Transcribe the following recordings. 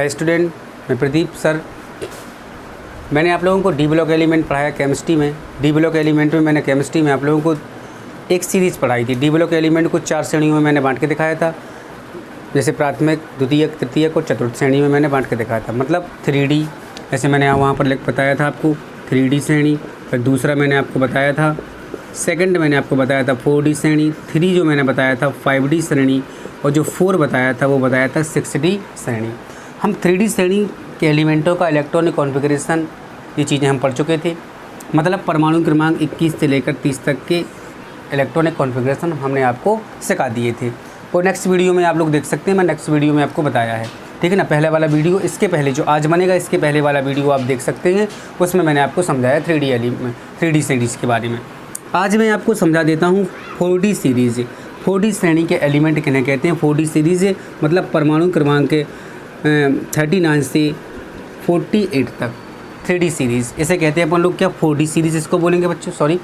Hi student, मैं Pradeep sir. मैंने आप लोगों को डी ब्लॉक एलिमेंट पढ़ाया केमिस्ट्री में। डी ब्लॉक एलिमेंट में मैंने केमिस्ट्री में आप लोगों को एक सीरीज़ पढ़ाई थी। डी ब्लॉक एलिमेंट को 4 श्रेणियों में मैंने बांट के दिखाया था, जैसे प्राथमिक, द्वितीयक, तृतीयक और चतुर्थ श्रेणी में मैंने बांट के दिखाया था। मतलब 3D, जैसे मैंने वहाँ पर बताया था आपको 3D श्रेणी। फिर दूसरा मैंने आपको बताया था, सेकंड मैंने आपको बताया था 4D श्रेणी। 3 जो मैंने बताया था 5D श्रेणी, और जो 4 बताया था वो बताया था 6D श्रेणी। हम 3D श्रेणी के एलिमेंटों का इलेक्ट्रॉनिक कॉन्फ़िगरेशन, ये चीज़ें हम पढ़ चुके थे। मतलब परमाणु क्रमांक 21 से लेकर 30 तक के इलेक्ट्रॉनिक कॉन्फ़िगरेशन हमने आपको सिखा दिए थे। और नेक्स्ट वीडियो में आप लोग देख सकते हैं, मैं नेक्स्ट वीडियो में आपको बताया है, ठीक है ना। पहले वाला वीडियो, इसके पहले जो आज बनेगा इसके पहले वाला वीडियो आप देख सकते हैं, उसमें मैंने आपको समझाया 3D सीरीज़ के बारे में। आज मैं आपको समझा देता हूँ 4D सीरीज़। 4D श्रेणी के एलिमेंट किन्हें कहते हैं? 4D सीरीज़ मतलब परमाणु क्रमांक 39 से 48 तक 3D सीरीज़ इसे कहते हैं अपन लोग। क्या 4D सीरीज़ इसको बोलेंगे बच्चों? सॉरी,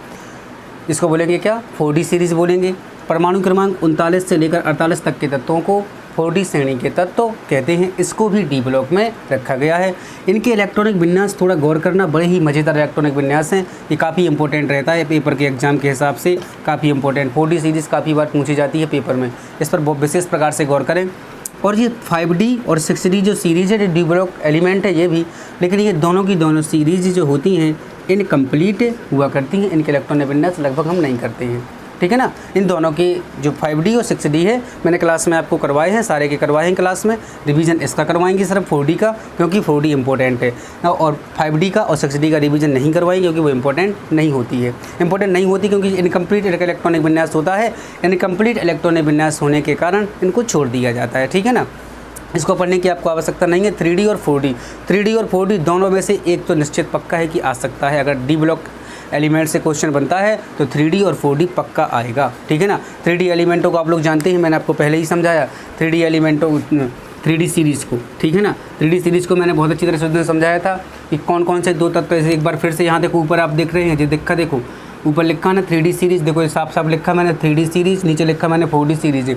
इसको बोलेंगे क्या? 4D सीरीज़ बोलेंगे। परमाणु क्रमांक 39 से लेकर 48 तक के तत्वों को 4D श्रेणी के तत्व कहते हैं। इसको भी डी ब्लॉक में रखा गया है। इनके इलेक्ट्रॉनिक विन्यास थोड़ा गौर करना, बड़े ही मज़ेदार इलेक्ट्रॉनिक विन्यास हैं। ये काफ़ी इंपॉर्टेंट रहता है पेपर के एग्जाम के हिसाब से, काफ़ी इंपॉर्टेंट। 4D सीरीज़ काफ़ी बार पूछी जाती है पेपर में, इस पर बहुत विशेष प्रकार से गौर करें। और ये 5D और 6D जो सीरीज़ है, डी ब्लॉक एलिमेंट है ये भी, लेकिन ये दोनों की दोनों सीरीज़ जो होती हैं इनकम्प्लीट हुआ करती हैं। इनके इलेक्ट्रॉनिक विन्यास लगभग हम नहीं करते हैं, ठीक है ना। इन दोनों की जो 5D और 6D है मैंने क्लास में आपको करवाए हैं, सारे के करवाए हैं क्लास में। रिवीजन इसका करवाएंगे सिर्फ 4D का, क्योंकि 4D इंपॉर्टेंट है, और 5D का और 6D का रिवीजन नहीं करवाएंगे क्योंकि वो इंपॉर्टेंट नहीं होती है। इंपॉर्टेंट नहीं होती क्योंकि इनकम्प्लीट इलेक्ट्रॉनिक विन्यास होता है। इनकम्प्लीट इलेक्ट्रॉनिक विन्यास होने के कारण इनको छोड़ दिया जाता है, ठीक है ना। इसको पढ़ने की आपको आवश्यकता नहीं है। 3D और 4D, 3D और 4D दोनों में से एक तो निश्चित पक्का है कि आ सकता है। अगर डी ब्लॉक एलिमेंट से क्वेश्चन बनता है तो 3D और 4D पक्का आएगा, ठीक है ना। 3D एलिमेंटों को आप लोग जानते हैं, मैंने आपको पहले ही समझाया 3D एलिमेंटों 3D सीरीज़ को, ठीक है ना। 3D सीरीज़ को मैंने बहुत अच्छी तरह से समझाया था कि कौन कौन से दो तत्व। एक बार फिर से यहाँ देखो, ऊपर आप देख रहे हैं, जो देखा देखो ऊपर लिखा ना 3D सीरीज़, देखो साफ साफ लिखा मैंने 3D सीरीज़, नीचे लिखा मैंने 4D सीरीज़।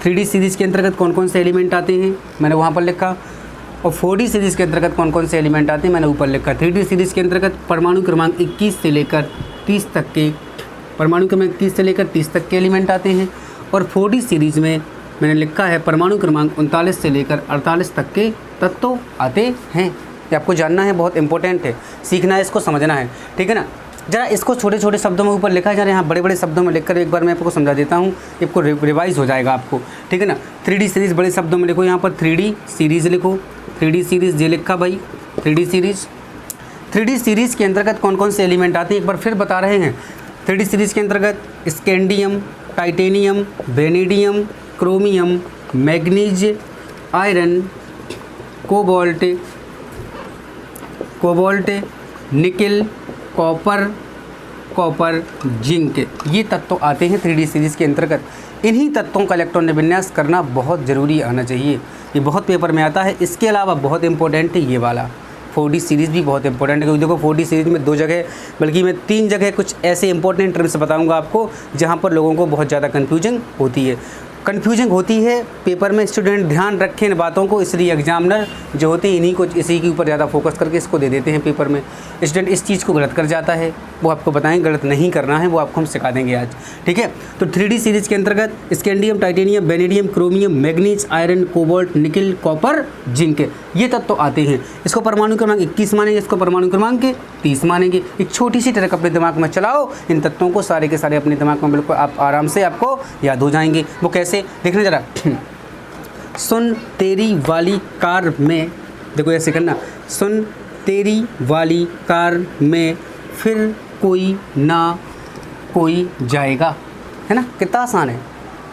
3D सीरीज़ के अंतर्गत कौन कौन से एलिमेंट आते हैं मैंने वहाँ पर लिखा, और 4D सीरीज़ के अंतर्गत कौन कौन से एलिमेंट आते हैं मैंने ऊपर लिखा। 3D सीरीज़ के अंतर्गत परमाणु क्रमांक 21 से लेकर 30 तक के, परमाणु क्रमांक 21 से लेकर 30 तक के एलिमेंट आते हैं। और 4D सीरीज़ में मैंने लिखा है परमाणु क्रमांक 39 से लेकर 48 तक के तत्व आते हैं। ये आपको जानना है, बहुत इंपॉर्टेंट है, सीखना है, इसको समझना है, ठीक है ना। जरा इसको छोटे छोटे शब्दों में ऊपर लिखा है, जरा यहाँ बड़े बड़े शब्दों में लिखकर एक बार मैं आपको समझा देता हूँ, आपको रिवाइज हो जाएगा आपको, ठीक है ना। 3D सीरीज़ बड़े शब्दों में लिखो, यहाँ पर 3D सीरीज़ लिखो। 3D सीरीज़ ये लिखा भाई, 3D सीरीज़। 3D सीरीज़ के अंतर्गत कौन कौन से एलिमेंट आते हैं एक बार फिर बता रहे हैं। 3D सीरीज़ के अंतर्गत scandium, titanium, vanadium, chromium, manganese, iron, cobalt, nickel, copper, zinc, ये तत्व आते हैं 3D सीरीज़ के अंतर्गत। इन्हीं तत्वों का इलेक्ट्रॉनिक विन्यास करना बहुत ज़रूरी आना चाहिए, ये बहुत पेपर में आता है। इसके अलावा बहुत इंपॉर्टेंट है ये वाला 4D सीरीज़ भी बहुत इंपॉर्टेंट है, क्योंकि देखो 4D सीरीज़ में 2 जगह, बल्कि मैं 3 जगह कुछ ऐसे इंपॉर्टेंट टर्म्स बताऊंगा आपको जहां पर लोगों को बहुत ज़्यादा कन्फ्यूजन होती है पेपर में। स्टूडेंट ध्यान रखें इन बातों को, इसलिए एग्जामिनर जो होते हैं इन्हीं को, इसी के ऊपर ज़्यादा फोकस करके इसको दे देते हैं पेपर में। स्टूडेंट इस चीज़ को गलत कर जाता है, वो आपको बताएं गलत नहीं करना है, वो आपको हम सिखा देंगे आज, ठीक है। तो 3D सीरीज़ के अंतर्गत scandium, titanium, vanadium, chromium, manganese, iron, cobalt, nickel, copper, zinc, ये तत्व आते हैं। इसको परमाणु क्रमांक 21 मानेंगे, इसको परमाणु क्रमांक 30 मानेंगे। एक छोटी सी ट्रिक अपने दिमाग में चलाओ, इन तत्वों को सारे के सारे अपने दिमाग में बिल्कुल आप आराम से आपको याद हो जाएंगे। वो कैसे देखना जरा। सुन तेरी वाली कार में, देखो ऐसे करना, सुन तेरी वाली कार में फिर कोई ना कोई जाएगा, है ना। कितना आसान है,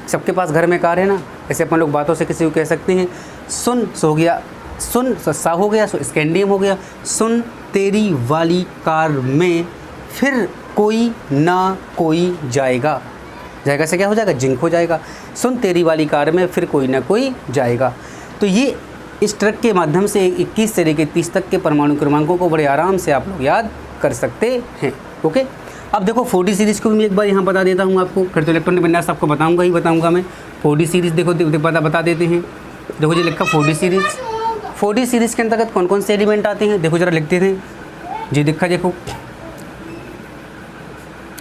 सबके पास घर में कार है ना, ऐसे अपन लोग बातों से किसी को कह सकते हैं। सुन सो गया, सुन सा हो गया, सो स्कैंडियम हो गया। सुन तेरी वाली कार में फिर कोई ना कोई जाएगा, जाएगा से क्या हो जाएगा? जिंक हो जाएगा। सुन तेरी वाली कार में फिर कोई ना कोई जाएगा। तो ये इस ट्रिक के माध्यम से 21 से लेकर 30 तक के परमाणु क्रमांकों को बड़े आराम से आप लोग याद कर सकते हैं, ओके। अब देखो 4D सीरीज़ को भी एक बार यहाँ बता देता हूँ आपको, फिर तो इलेक्ट्रॉनिक विन्यास आपको बताऊँगा मैं। 4D सीरीज़ देखो बता देते हैं, देखो जी लिखा 4D सीरीज़। 4D सीरीज़ के अंतर्गत कौन कौन से एलिमेंट आते हैं देखो जरा लिखते थे जी, देखो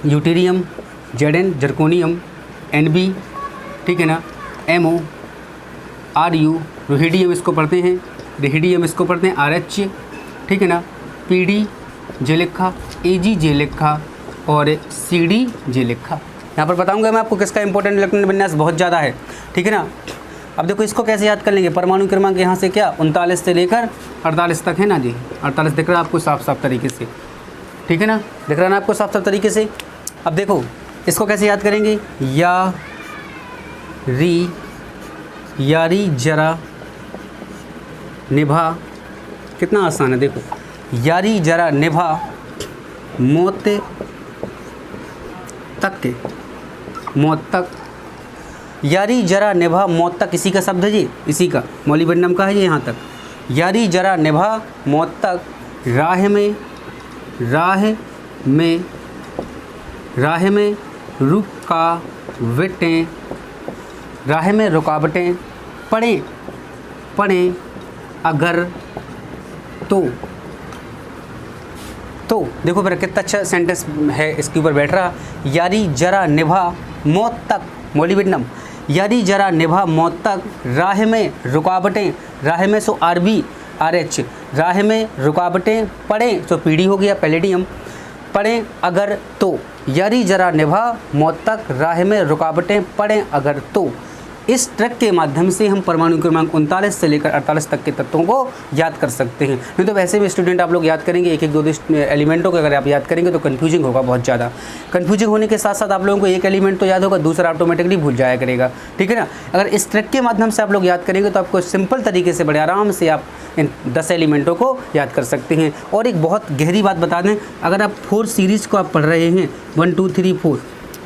यूटेरियम, Zn जर्कोनियम, Nb, ठीक है ना, MO, Ru, रोहिडियम इसको पढ़ते हैं, रेहिडियम इसको पढ़ते हैं, RH, ठीक है ना, PD जे लिखा, Ag जे लिखा और CD जे लिखा। यहाँ पर बताऊंगा मैं आपको किसका इंपॉर्टेंट इलेक्ट्रॉनिक विन्यास बहुत ज़्यादा है, ठीक है ना। अब देखो इसको कैसे याद कर लेंगे, परमाणु क्रमांक यहाँ से क्या 39 से लेकर 48 तक है ना जी, 48 दिख रहा है आपको साफ साफ तरीके से, ठीक है ना, दिख रहा है ना आपको साफ साफ तरीके से। अब देखो इसको कैसे याद करेंगे, यारी जरा निभा, कितना आसान है देखो, यारी जरा निभा मौत तक के, मौत तक, यारी जरा निभा मौत तक, इसी का शब्द है जी, इसी का मौलिबन्नम का है ये यहाँ तक, यारी जरा निभा मौत तक, राह में रुकावटें, राह में रुकावटें पड़े अगर तो देखो मेरा कितना अच्छा सेंटेंस है इसके ऊपर बैठ रहा, यारी जरा निभा मौत तक, मौलिबन्नम, यारी जरा निभा मौत तक, राह में रुकावटें, राह में सो RB RH, राह में रुकावटें पड़े तो PD हो गया पैलेडियम, पड़े अगर तो, यारी जरा निभा मौत तक, राह में रुकावटें पड़े अगर तो। इस ट्रिक के माध्यम से हम परमाणु क्रमांक 39 से लेकर 48 तक के तत्वों को याद कर सकते हैं। नहीं तो वैसे भी स्टूडेंट आप लोग याद करेंगे एक एक दो एलिमेंटों को, अगर आप याद करेंगे तो कन्फ्यूजिंग होगा बहुत ज़्यादा। कन्फ्यूजिंग होने के साथ साथ आप लोगों को एक एलिमेंट तो याद होगा, दूसरा ऑटोमेटिकली भूल जाया करेगा, ठीक है ना। अगर इस ट्रिक के माध्यम से आप लोग याद करेंगे तो आपको सिंपल तरीके से बड़े आराम से आप इन 10 एलिमेंटों को याद कर सकते हैं। और एक बहुत गहरी बात बता दें, अगर आप 4 सीरीज़ को आप पढ़ रहे हैं, 1 2 3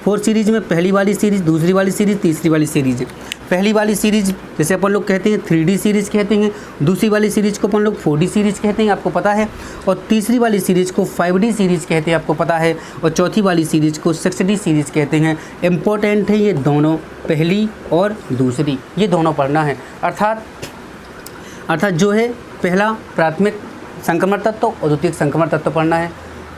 4 सीरीज़ में पहली वाली सीरीज़, दूसरी वाली सीरीज़, तीसरी वाली सीरीज़। पहली वाली सीरीज़ जैसे अपन लोग कहते हैं 3D सीरीज़ कहते हैं, दूसरी वाली सीरीज़ को अपन लोग 4D सीरीज़ कहते हैं, आपको पता है, और तीसरी वाली सीरीज़ को 5D सीरीज़ कहते हैं, आपको पता है, और चौथी वाली सीरीज़ को 6D सीरीज़ कहते हैं। इम्पोर्टेंट है ये दोनों, पहली और दूसरी, ये दोनों पढ़ना है। अर्थात जो है पहला प्राथमिक संक्रमण तत्व और द्वितीयक संक्रमण तत्व पढ़ना है।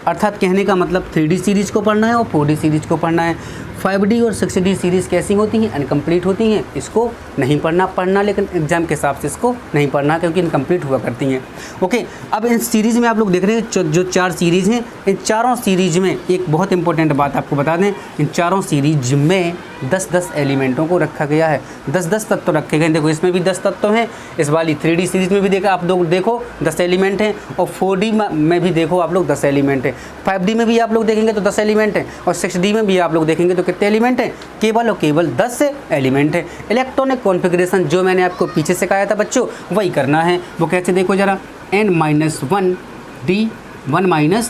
अर्थात कहने का मतलब 3D सीरीज़ को पढ़ना है और 4D सीरीज़ को पढ़ना है। 5D और 6D सीरीज़ कैसी होती हैं, इनकम्प्लीट होती हैं, इसको नहीं पढ़ना लेकिन एग्जाम के हिसाब से इसको नहीं पढ़ना क्योंकि इनकम्प्लीट हुआ करती हैं। ओके, अब इन सीरीज़ में आप लोग देख रहे हैं जो 4 सीरीज़ हैं, इन चारों सीरीज़ में एक बहुत इंपॉर्टेंट बात आपको बता दें, इन चारों सीरीज में 10-10 एलिमेंटों को रखा गया है, 10-10 तत्व रखे गए। देखो इसमें भी 10 तत्व हैं, इस वाली 3D सीरीज़ में भी देखा आप लोग, देखो 10 एलिमेंट हैं, और 4D में भी देखो आप लोग 10 एलिमेंट हैं, 5D में भी आप लोग देखेंगे तो 10 एलिमेंट हैं, और 6D में भी आप लोग देखेंगे तो कितने एलिमेंट हैं, केवल और केवल 10 एलिमेंट हैं। इलेक्ट्रॉनिक कॉन्फ़िगरेशन जो मैंने आपको पीछे से कहा था बच्चों, वही करना है। वो कैसे देखो जरा, n-1d 1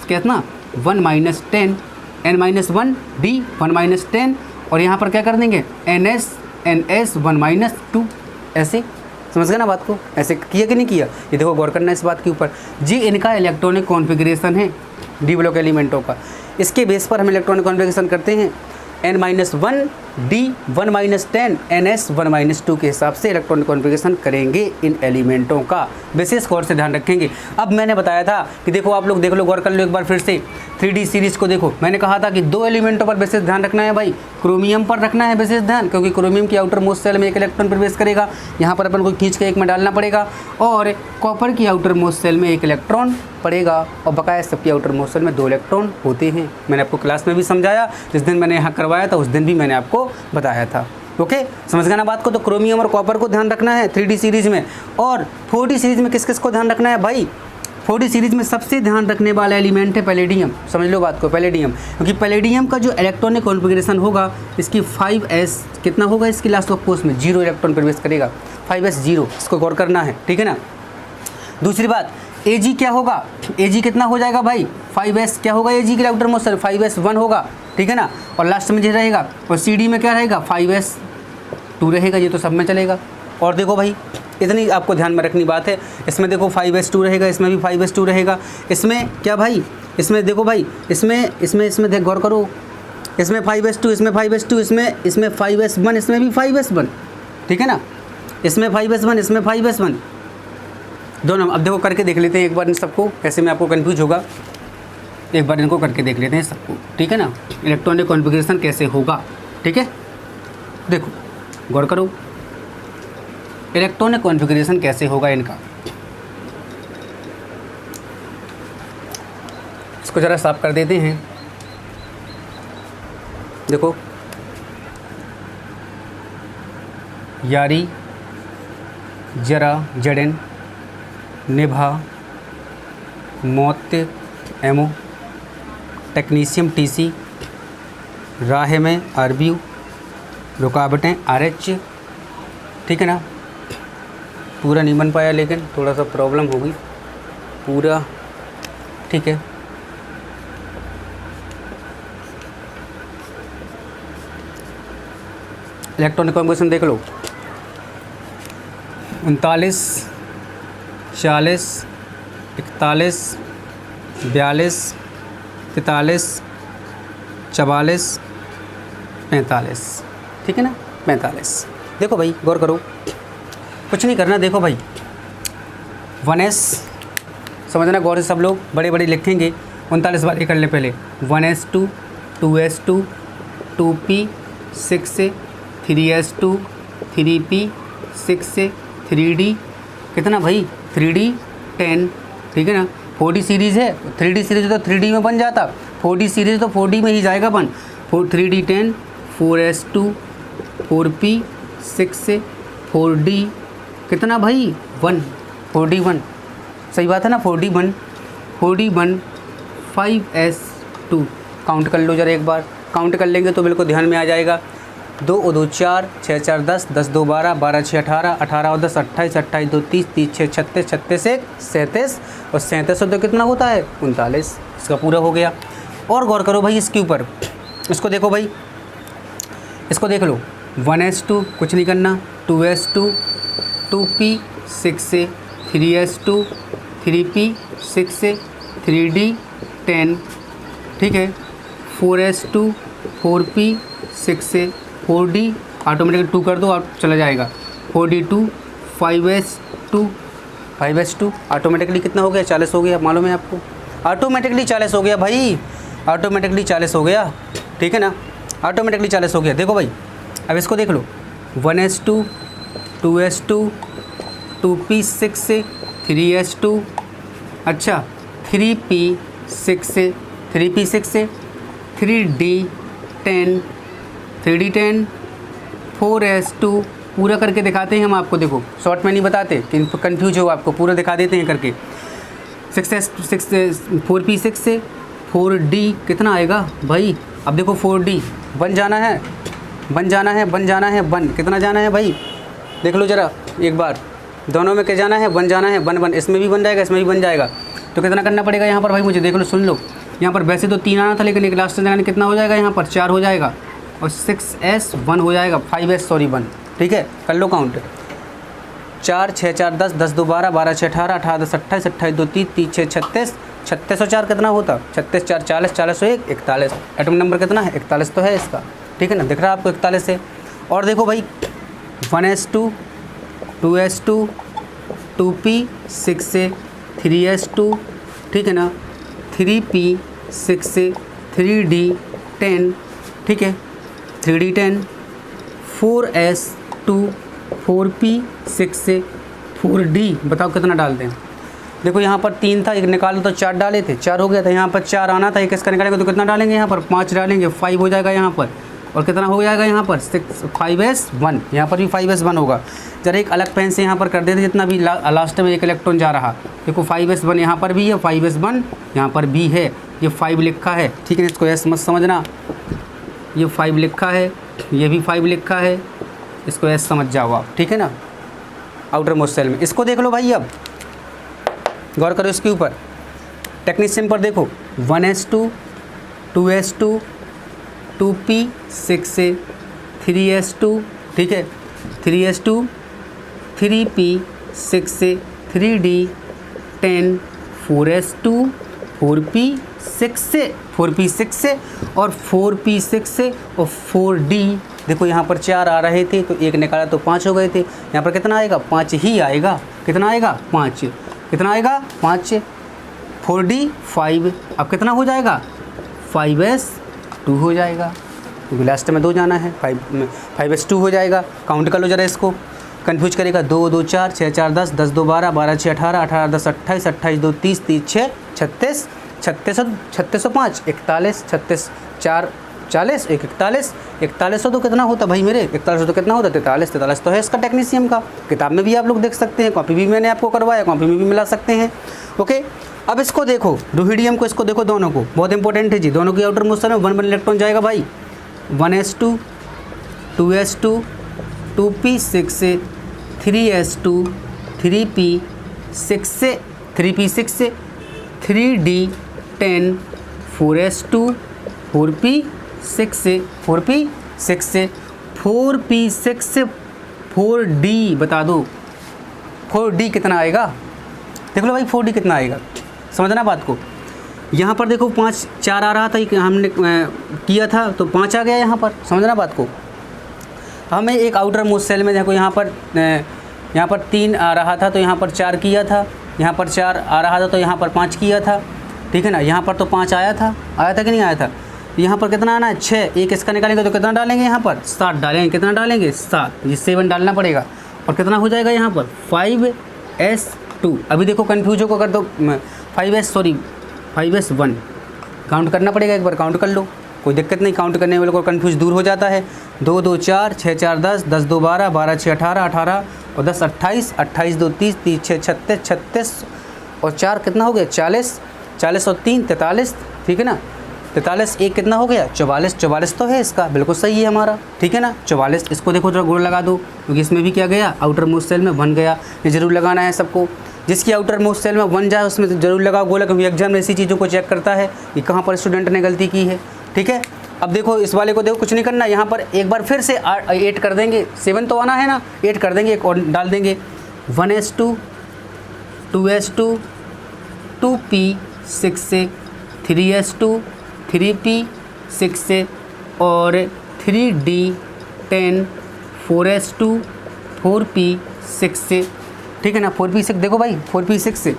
कितना 1 10, n-1d 1 10, और यहाँ पर क्या कर देंगे ns 1 2, ऐसे समझ गए ना बात को, ऐसे किया कि नहीं किया, ये देखो गौर करना इस बात के ऊपर जी। इनका इलेक्ट्रॉनिक कॉन्फ़िगरेशन है डी ब्लॉक एलिमेंटों का, इसके बेस पर हम इलेक्ट्रॉनिक कॉन्फ़िगरेशन करते हैं। n-1d 1 10 ns 1 2 के हिसाब से इलेक्ट्रॉनिक कॉन्फ़िगरेशन करेंगे इन एलिमेंटों का, विशेष गौर से ध्यान रखेंगे। अब मैंने बताया था कि देखो आप लोग देख लो, गौर कर लो एक बार फिर से 3D सीरीज़ को देखो, मैंने कहा था कि 2 एलिमेंटों पर विशेष ध्यान रखना है भाई, क्रोमियम पर रखना है विशेष ध्यान, क्योंकि क्रोमियम की आउटर मोस्ट सेल में 1 इलेक्ट्रॉन प्रवेश करेगा, यहाँ पर अपन को खींच के 1 में डालना पड़ेगा, और कॉपर की आउटर मोस्ट सेल में 1 इलेक्ट्रॉन पड़ेगा, और बकाया सबकी आउटर मोस्ट सेल में 2 इलेक्ट्रॉन होते हैं। मैंने आपको क्लास में भी समझाया, जिस दिन मैंने यहाँ करवाया था उस दिन भी मैंने आपको बताया था। ओके, समझ गए ना बात को। तो क्रोमियम और कॉपर को ध्यान रखना है 3D सीरीज़ में, और 4D सीरीज़ में किस किस को ध्यान रखना है भाई, 4D सीरीज़ में सबसे ध्यान रखने वाला एलिमेंट है पैलेडियम, समझ लो बात को, पैलेडियम, क्योंकि पैलेडियम का जो इलेक्ट्रॉनिक कॉन्फ़िगरेशन होगा, इसकी 5s कितना होगा, इसकी लास्ट ऑफ कोर्स में 0 इलेक्ट्रॉन प्रवेश करेगा, 5s 0, इसको गौर करना है, ठीक है ना। दूसरी बात, Ag क्या होगा, Ag कितना हो जाएगा भाई, 5s क्या होगा, Ag की आउटर मोस्ट सेल 5s 1 होगा, ठीक है ना, और लास्ट में जो रहेगा, और CD में क्या रहेगा 5s 2 रहेगा, ये तो सब में चलेगा। और देखो भाई इतनी आपको ध्यान में रखनी बात है, इसमें देखो 5s 2 रहेगा, इसमें भी 5s 2 रहेगा, इसमें क्या भाई, इसमें देखो भाई, इसमें देख गौर करो, इसमें 5s 2, इसमें 5s 2, इसमें 5s 1, इसमें भी 5s 1, ठीक है ना, इसमें 5s 1, इसमें 5s 1, दोनों। अब देखो करके देख लेते हैं एक बार इन सबको, ऐसे में आपको कन्फ्यूज होगा। एक बार इनको करके देख लेते हैं सबको, ठीक है ना। इलेक्ट्रॉनिक कॉन्फ़िगरेशन कैसे होगा, ठीक है। देखो गौर करो, इलेक्ट्रॉनिक कॉन्फ़िगरेशन कैसे होगा इनका। इसको ज़रा साफ कर देते हैं। देखो यारी, जरा, जड़न, निभा, मौत, एमओ, टेक्नीशियम टीसी, राह में आरबीयू, रुकावटें आरएच, ठीक है ना। पूरा नहीं बन पाया लेकिन थोड़ा सा प्रॉब्लम होगी, पूरा ठीक है। इलेक्ट्रॉनिक कॉन्फ़िगरेशन देख लो, 39, 40, 41, 42, 43, 44, 45, ठीक है ना, 45। देखो भाई गौर करो, कुछ नहीं करना। देखो भाई 1S समझना गौर से, सब लोग बड़े बड़े लिखेंगे। 39 बार कर ले पहले। 1S2, 2S2, 2P, 6 से 3S2, 3P, 6 से 3D, कितना भाई 3D 10, ठीक है ना। 4D सीरीज़ है, 3D सीरीज़ तो 3D में बन जाता, 4D सीरीज़ तो 4D में ही जाएगा बन। 3D 10, 4S2, 4P, 6 से 4D, कितना भाई 1, 4D 1, सही बात है ना, 4D 1, 4D 1, 5S2। काउंट कर लो जरा एक बार, काउंट कर लेंगे तो बिल्कुल ध्यान में आ जाएगा। 2 और 2 4, 6 4 10, 10 2 12, 12 6 18, 18 और 10 28, 28 2 30, 30 6 36, 36 1 37, और 37 तो कितना होता है 39। इसका पूरा हो गया। और गौर करो भाई इसके ऊपर, इसको देखो भाई, इसको देख लो। 1S2 कुछ नहीं करना, 2S2, 2P, 6 से 3S2, 3P, 6 से 3D 10, ठीक है। 4S2, 4P, 6 से 4D, ऑटोमेटिक 2 कर दो और चला जाएगा। 4D2, 5S2, 5S2 ऑटोमेटिकली कितना हो गया 40 हो गया, मालूम है आपको, ऑटोमेटिकली 40 हो गया भाई, ऑटोमेटिकली 40 हो गया, ठीक है ना, ऑटोमेटिकली 40 हो गया। देखो भाई अब इसको देख लो, 1S2, 2S2, 2P, 6 से 3S2, अच्छा 3P, 6 से 3P, 6 से 3D 10, 3D 10, 4S2, पूरा करके दिखाते हैं हम आपको। देखो शॉर्ट में नहीं बताते कि कन्फ्यूज हो आपको, पूरा दिखा देते हैं करके। 4P, 6 से 4D कितना आएगा भाई, अब देखो 4D बन जाना है, बन जाना है, बन जाना है, बन कितना जाना है भाई, देख लो ज़रा एक बार, दोनों में क्या जाना है, बन जाना है, बन बन, इसमें भी बन जाएगा, इसमें भी बन जाएगा। तो कितना करना पड़ेगा यहाँ पर भाई, मुझे देख लो, सुन लो। यहाँ पर वैसे तो 3 आना था लेकिन एक लास्ट में कितना हो जाएगा, यहाँ पर 4 हो जाएगा, और 6S 1 हो जाएगा, 5S सॉरी 1, ठीक है। कर लो काउंट, 4 6 4 10, 10 2 12, 12 6 18, 18 10 28, 28 2 30, 30 6 36, 36 और 4 कितना होता, 36 4 40, 40 1 41, एटम नंबर कितना है 41 तो है इसका, ठीक है ना, दिख रहा है आपको 41 से। और देखो भाई 1S2, 2S2, 2P, 6 से 3S2, ठीक है ना, 3P, 6 से 3D 10, ठीक है, 3D 10, 4S2, 4P, 6 से 4D, बताओ कितना डालते हैं। देखो यहाँ पर 3 था, एक निकालो तो 4 डाले थे, 4 हो गया था, यहाँ पर 4 आना था, एक इसका निकालेंगे तो कितना डालेंगे, यहाँ पर 5 डालेंगे, 5 हो जाएगा यहाँ पर, और कितना हो जाएगा यहाँ पर 6 5S 1, यहाँ पर भी 5S 1 होगा। जरा एक अलग पेन से यहाँ पर कर देते, जितना भी लास्ट में एक इलेक्ट्रॉन जा रहा, देखो 5S 1 यहाँ पर भी है, 5S 1 यहाँ पर भी है, ये 5 लिखा है, ठीक है, इसको ऐसे मत समझना, ये 5 लिखा है, ये भी 5 लिखा है, इसको ऐसे समझ जाओ आप, ठीक है ना, आउटर मोस्ट सेल में। इसको देख लो भाई, अब गौर करो इसके ऊपर, टेक्नीशियन पर देखो, 1S2, 2S2, 2P, 6 से 3S2, ठीक है, 3S2, 3P, 6 से 3D 10, 4S2, 4P, 6 से 4P 6 से, और 4P 6 से, और 4D, देखो यहाँ पर 4 आ रहे थे तो एक निकाला तो 5 हो गए थे, यहाँ पर कितना आएगा 5 ही आएगा, कितना आएगा 5, कितना आएगा 5, 4D 5, अब कितना हो जाएगा 5s2 हो जाएगा, क्योंकि लास्ट में 2 जाना है, 5s2 हो जाएगा। काउंट कर लो जरा इसको, कंफ्यूज करेगा 2 2 4 6 4 10 10 2 12 12 6 18 18 10 28 28 2 30 30 6 36 36 5 41 36 4 40 1 41 41 तो कितना होता भाई मेरे, 41 तो कितना होता 43 43 तो है इसका टेक्नीशियम का। किताब में भी आप लोग देख सकते हैं, कॉपी भी मैंने आपको करवाया, कॉपी में भी मिला सकते हैं। ओके, अब इसको देखो रुहिडियम को, इसको देखो दोनों को, बहुत इंपॉर्टेंट है जी। दोनों की आउटर मोस्ट में 1 इलेक्ट्रॉन जाएगा भाई, 1s2 2s2 2p6 से 3s2 3p6 से 3p6 से 3d10 4s2 4p6 से 4p6 से 4p6 से 4d बता दो 4d कितना आएगा, देख लो भाई 4d कितना आएगा, समझना बात को। यहाँ पर देखो 5 4 आ रहा था, हमने किया था तो 5 आ गया यहाँ पर, समझना बात को। हमें एक आउटर मोस्ट सेल में देखो यहाँ पर 3 आ रहा था तो यहाँ पर 4 किया था, यहाँ पर 4 आ रहा था तो यहाँ पर 5 किया था, ठीक है ना। यहाँ पर तो 5 आया था कि नहीं आया था। यहाँ पर कितना आना है 6, एक इसका निकालेंगे तो कितना डालेंगे यहाँ पर 7 डालेंगे, कितना डालेंगे 7, ये 7 डालना पड़ेगा और कितना हो जाएगा यहाँ पर 5s2। अभी देखो कन्फ्यूज होकर कर दो 5s1 काउंट करना पड़ेगा, एक बार काउंट कर लो, कोई दिक्कत नहीं, काउंट करने वाले को कन्फ्यूज दूर हो जाता है। 2 2 4 6 4 10 10 2 12 12 6 18 18 और 10 28 28 2 30 30 6 36 36 और 4 कितना हो गया 40 40 और 3 43, ठीक है ना। 43 1 कितना हो गया 44, 44 तो है इसका, बिल्कुल सही है हमारा, ठीक है ना 44। इसको देखो जरा गोल लगा दो, क्योंकि इसमें भी क्या गया आउटर मोस्ट सेल में 1 गया, ये जरूर लगाना है सबको। जिसकी आउटर मोस्ट सेल में 1 जाए उसमें जरूर लगाओ गोला, क्योंकि एग्जाम में ऐसी चीज़ों को चेक करता है कि कहाँ पर स्टूडेंट ने गलती की है, ठीक है। अब देखो इस वाले को देखो, कुछ नहीं करना, यहाँ पर एक बार फिर से 8 कर देंगे, 7 तो आना है ना, 8 कर देंगे, एक और डाल देंगे 1s2 2s2 2p6 से 3s2 3p6 से और 3d10 4s2 4p6 से, ठीक है ना 4p6। देखो भाई 4p6 से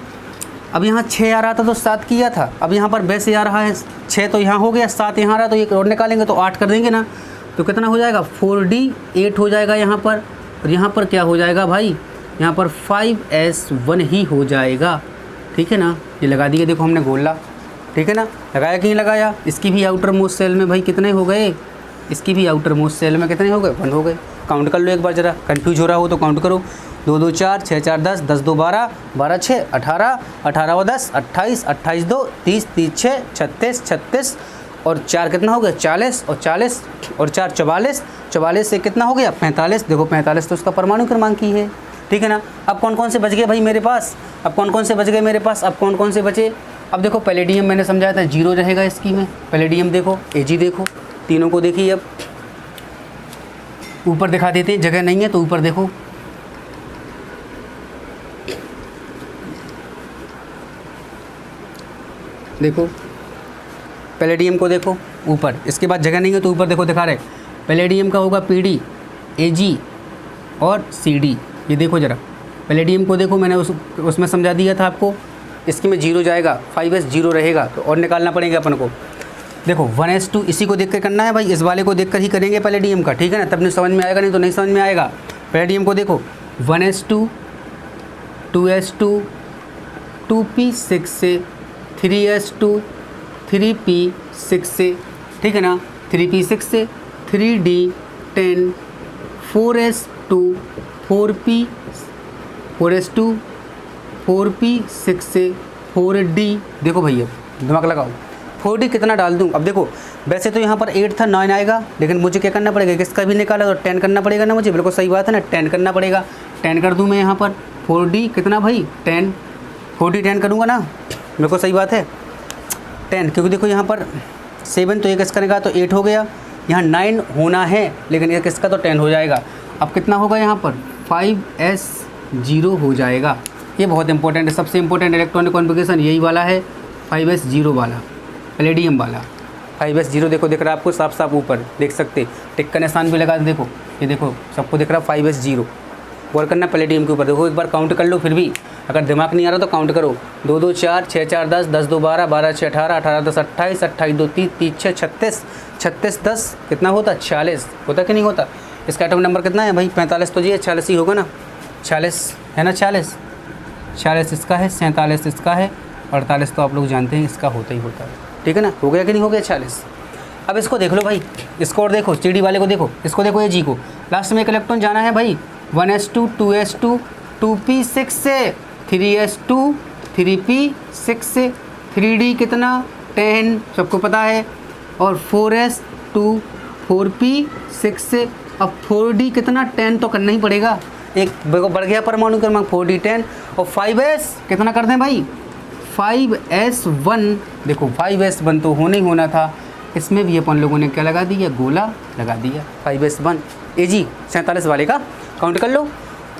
अब यहाँ 6 आ रहा था तो 7 किया था, अब यहाँ पर वैसे आ रहा है 6 तो यहाँ हो गया, 7 यहाँ आ रहा तो एक और निकालेंगे तो 8 कर देंगे ना, तो कितना हो जाएगा 4d 8 हो जाएगा यहाँ पर, और यहाँ पर क्या हो जाएगा भाई, यहाँ पर 5s1 ही हो जाएगा, ठीक है ना। ये लगा दिया, देखो हमने गोला, ठीक है ना, लगाया कि नहीं लगाया। इसकी भी आउटर मोस्ट सेल में भाई कितने हो गए, इसकी भी आउटर मोस्ट सेल में कितने हो गए 1 हो गए। काउंट कर लो एक बार जरा, कंफ्यूज हो रहा हो तो काउंट करो, 2 2 4 6 4 10 10 2 12 12 6 18 18 और 10 28 28 2 30 30 6 36 36 और 4 कितना हो गया 40 और 40 और 4 44 44 से कितना हो गया 45। देखो 45 तो उसका परमाणु क्रमांक ही है, ठीक है ना। अब कौन कौन से बच गए भाई मेरे पास, अब कौन कौन से बच गए मेरे पास, अब कौन कौन से बचे। अब देखो पैलेडियम मैंने समझाया था 0 रहेगा इसकी में, पैलेडियम देखो Ag देखो, तीनों को देखिए। अब ऊपर दिखा देते हैं, जगह नहीं है तो ऊपर देखो, देखो पैलेडियम को देखो ऊपर, इसके बाद जगह नहीं है तो ऊपर देखो दिखा रहे, पैलेडियम का होगा Pd Ag और Cd। ये देखो जरा पैलेडियम को देखो, मैंने उसमें समझा दिया था आपको, इसकी में 0 जाएगा, 5s 0 रहेगा तो और निकालना पड़ेगा अपन को। देखो 1s2 इसी को देख कर करना है भाई, इस वाले को देखकर ही करेंगे पैलेडियम का, ठीक है ना, तब नहीं समझ में आएगा, नहीं तो नहीं समझ में आएगा। पैलेडियम को देखो 1s2 2s2 2p6 से 3s2 3p6 से, ठीक है ना, 3p6 से 3d10 4s2 4s2 4p6 से 4d। देखो भैया दिमाग लगाओ, 4d कितना डाल दूँ। अब देखो वैसे तो यहाँ पर 8 था, 9 आएगा, लेकिन मुझे क्या करना पड़ेगा, किसका भी निकाला तो 10 करना पड़ेगा ना मुझे, बिल्कुल सही बात है ना, 10 करना पड़ेगा। 10 कर दूँ मैं यहाँ पर, 4d कितना भाई 10, 4d 10 करूँगा ना, बिल्कुल सही बात है 10, क्योंकि देखो यहाँ पर 7 तो एक इसका निकाला तो 8 हो गया, यहाँ 9 होना है लेकिन एक इसका तो 10 हो जाएगा। अब कितना होगा यहाँ पर 5s 0 हो जाएगा। ये बहुत इंपॉर्टेंट है, सबसे इंपॉर्टेंट इलेक्ट्रॉनिक कॉन्फ़िगरेशन यही वाला है, 5s 0 वाला, पैलेडियम वाला 5s 0। देखो दिख रहा है आपको साफ साफ ऊपर देख सकते, टिक का निशान भी लगा, देखो ये देखो सबको दिख रहा है 5s 0। गौर करना पैलेडियम के ऊपर, देखो एक बार काउंट कर लो, फिर भी अगर दिमाग नहीं आ रहा तो काउंट करो, 2 2 4, 6 4 10, 10 2 12, 12 6 18, 18 10 28, 28 2 30, 30 6 36, 36 10 कितना होता 46 होता कि नहीं होता। इसका एटॉमिक नंबर कितना है भाई 45 तो जी 46 ही होगा ना, 46 है ना, 46 इसका है, 47 इसका है, 48 तो आप लोग जानते हैं इसका होता ही होता है, ठीक है ना। हो गया कि नहीं हो गया 46। अब इसको देख लो भाई, इसको और देखो, CD वाले को देखो, इसको देखो Ag को, लास्ट में एक इलेक्ट्रॉन जाना है भाई 1s2 2s2 2p6 से, 3s2 3p6 से, 3d कितना 10 सबको पता है, और 4s2 4p6 से। अब 4d कितना 10 तो करना ही पड़ेगा, एक बढ़ गया परमाणु क्रमांक 4d 10, और 5s कितना कर दें भाई 5s1, देखो 5s1 तो होने ही होना था, इसमें भी अपन लोगों ने क्या लगा दिया, गोला लगा दिया 5s1। Ag 47 वाले का काउंट कर लो,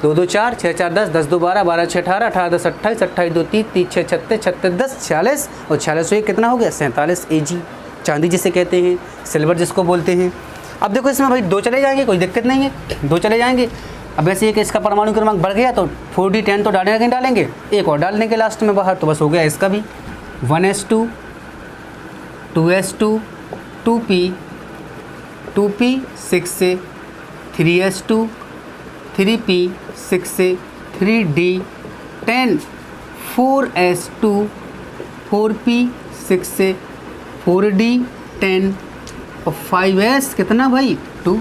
2 2 4, 6 4 10, 10 2 12, 12 6 18, 18 10 28, 28 2 30, 30 6 36, 36 10 46, और 46 एक कितना हो गया 47 Ag, चांदी जिसे कहते हैं, सिल्वर जिसको बोलते हैं। अब देखो इसमें भाई 2 चले जाएंगे, कोई दिक्कत नहीं है, 2 चले जाएंगे। अब ऐसे ही कि इसका परमाणु क्रमांक बढ़ गया तो 4d 10 तो डालेंगे, एक और डालने के लास्ट में बाहर, तो बस हो गया इसका भी 1s2 2s2 2p6 से, 3s2 3p6 से, 3d 10, 4s2 4p6 से, 4d 10, और 5s कितना भाई 2,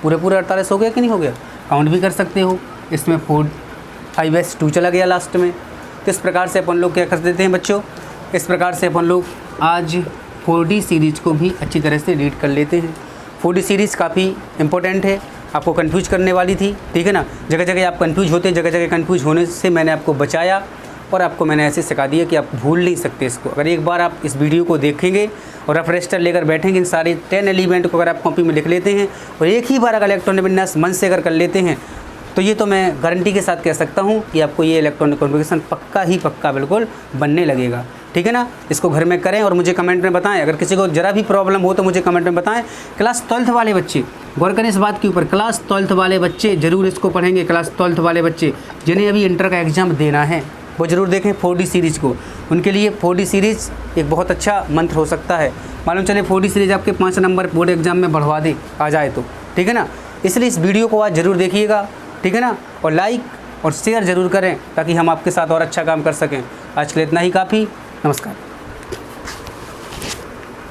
पूरे 48 हो गया कि नहीं हो गया, काउंट भी कर सकते हो। इसमें 5s2 चला गया लास्ट में। तो इस प्रकार से अपन लोग क्या कर देते हैं बच्चों, इस प्रकार से अपन लोग आज 4D सीरीज़ को भी अच्छी तरह से रीड कर लेते हैं। 4D सीरीज़ काफ़ी इंपॉर्टेंट है, आपको कंफ्यूज करने वाली थी, ठीक है ना। जगह जगह आप कंफ्यूज होते, जगह जगह कंफ्यूज होने से मैंने आपको बचाया और आपको मैंने ऐसे सिखा दिया कि आप भूल नहीं सकते इसको। अगर एक बार आप इस वीडियो को देखेंगे और आप रजिस्टर लेकर बैठेंगे, इन सारे 10 एलिमेंट को अगर आप कॉपी में लिख लेते हैं और एक ही बार अगर इलेक्ट्रॉनिक विन्यास मन से अगर कर लेते हैं, तो ये तो मैं गारंटी के साथ कह सकता हूँ कि आपको ये इलेक्ट्रॉनिक कॉन्फ़िगरेशन पक्का ही पक्का बिल्कुल बनने लगेगा, ठीक है ना। इसको घर में करें और मुझे कमेंट में बताएं। अगर किसी को ज़रा भी प्रॉब्लम हो तो मुझे कमेंट में बताएं। क्लास 12th वाले बच्चे गौर करें इस बात के ऊपर, क्लास 12th वाले बच्चे ज़रूर इसको पढ़ेंगे। क्लास 12th वाले बच्चे जिन्हें अभी इंटर का एग्ज़ाम देना है वो ज़रूर देखें 4D सीरीज़ को। उनके लिए 4D सीरीज़ एक बहुत अच्छा मंत्र हो सकता है। मालूम चले 4D सीरीज़ आपके 5 नंबर बोर्ड एग्ज़ाम में बढ़वा दे आ जाए तो, ठीक है ना। इसलिए इस वीडियो को आज ज़रूर देखिएगा, ठीक है ना, और लाइक और शेयर ज़रूर करें ताकि हम आपके साथ और अच्छा काम कर सकें। आज के लिए इतना ही काफ़ी। नमस्कार।